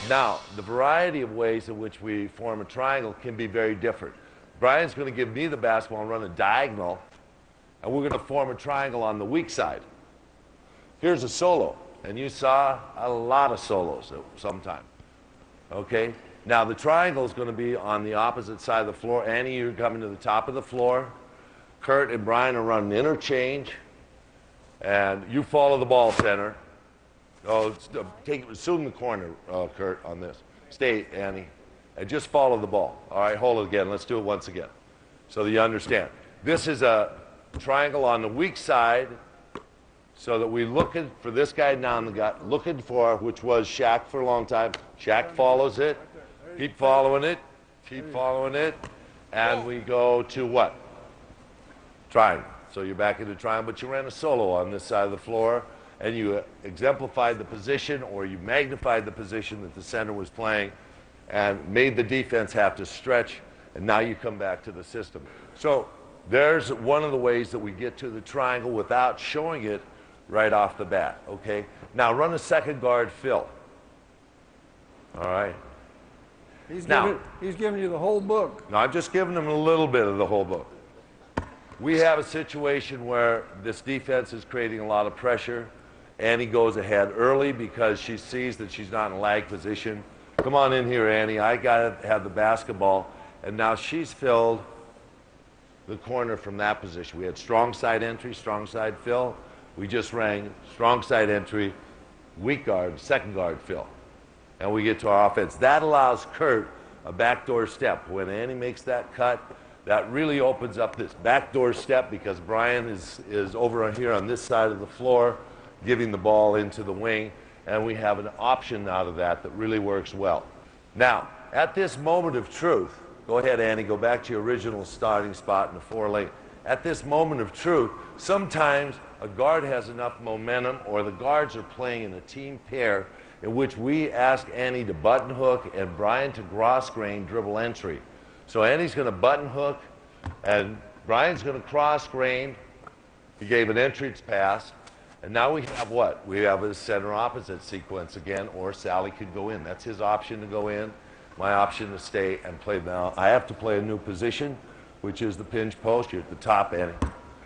Now, the variety of ways in which we form a triangle can be very different. Brian's going to give me the basketball and run a diagonal, and we're going to form a triangle on the weak side. Here's a solo, and you saw a lot of solos at some time. Okay? Now, the triangle is going to be on the opposite side of the floor. Annie, you're coming to the top of the floor. Kurt and Brian are running interchange, and you follow the ball center. Oh, assume the corner, Kurt, on this. Stay, Annie, and just follow the ball. All right, hold it again. Let's do it once again so that you understand. This is a triangle on the weak side so that we're looking for this guy down the gut, looking for, which was Shaq for a long time. Shaq follows it. Keep following it. Keep following it. And we go to what? Triangle. So you're back into triangle, but you ran a solo on this side of the floor, and you exemplified the position, or you magnified the position that the center was playing and made the defense have to stretch, and now you come back to the system. So there's one of the ways that we get to the triangle without showing it right off the bat, okay? Now run a second guard fill. All right? He's giving you the whole book. No, I'm just giving him a little bit of the whole book. We have a situation where this defense is creating a lot of pressure. Annie goes ahead early because she sees that she's not in lag position. Come on in here, Annie. I got to have the basketball. And now she's filled the corner from that position. We had strong side entry, strong side fill. We just rang strong side entry, weak guard, second guard fill. And we get to our offense. That allows Kurt a backdoor step. When Annie makes that cut, that really opens up this backdoor step because Brian is over here on this side of the floor, giving the ball into the wing, and we have an option out of that that really works well. Now, at this moment of truth, go ahead, Annie, go back to your original starting spot in the 4-lane. At this moment of truth, sometimes a guard has enough momentum, or the guards are playing in a team pair in which we ask Annie to button hook and Brian to cross grain dribble entry. So Annie's going to button hook, and Brian's going to cross grain. He gave an entrance pass, and now we have what? We have a center opposite sequence again, or Sally could go in. That's his option to go in, my option to stay and play. Now I have to play a new position, which is the pinch post. You're at the top, Annie.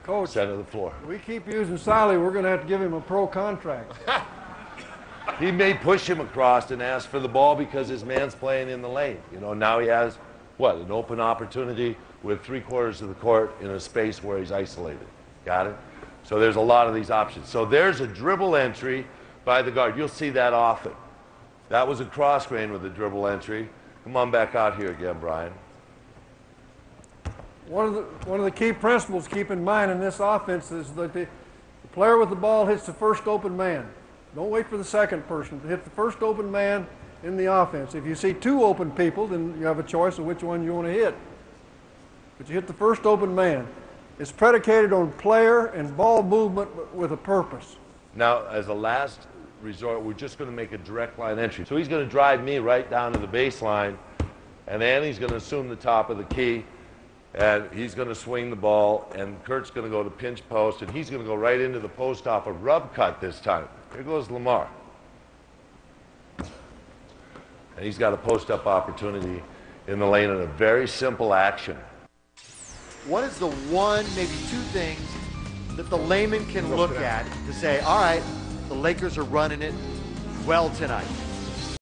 Coach, center of the floor. We keep using Sally. We're going to have to give him a pro contract. He may push him across and ask for the ball because his man's playing in the lane. You know, now he has, what, an open opportunity with 3/4 of the court in a space where he's isolated. Got it? So there's a lot of these options. So there's a dribble entry by the guard. You'll see that often. That was a cross grain with a dribble entry. Come on back out here again, Brian. One of the key principles to keep in mind in this offense is that the player with the ball hits the first open man. Don't wait for the second person to hit the first open man in the offense. If you see two open people, then you have a choice of which one you want to hit. But you hit the first open man. It's predicated on player and ball movement with a purpose. Now, as a last resort, we're just going to make a direct line entry. So he's going to drive me right down to the baseline, and Annie's going to assume the top of the key, and he's going to swing the ball, and Kurt's going to go to pinch post, and he's going to go right into the post off a rub cut this time. Here goes Lamar. And he's got a post-up opportunity in the lane in a very simple action. What is the one, maybe two things that the layman can look at to say, all right, the Lakers are running it well tonight?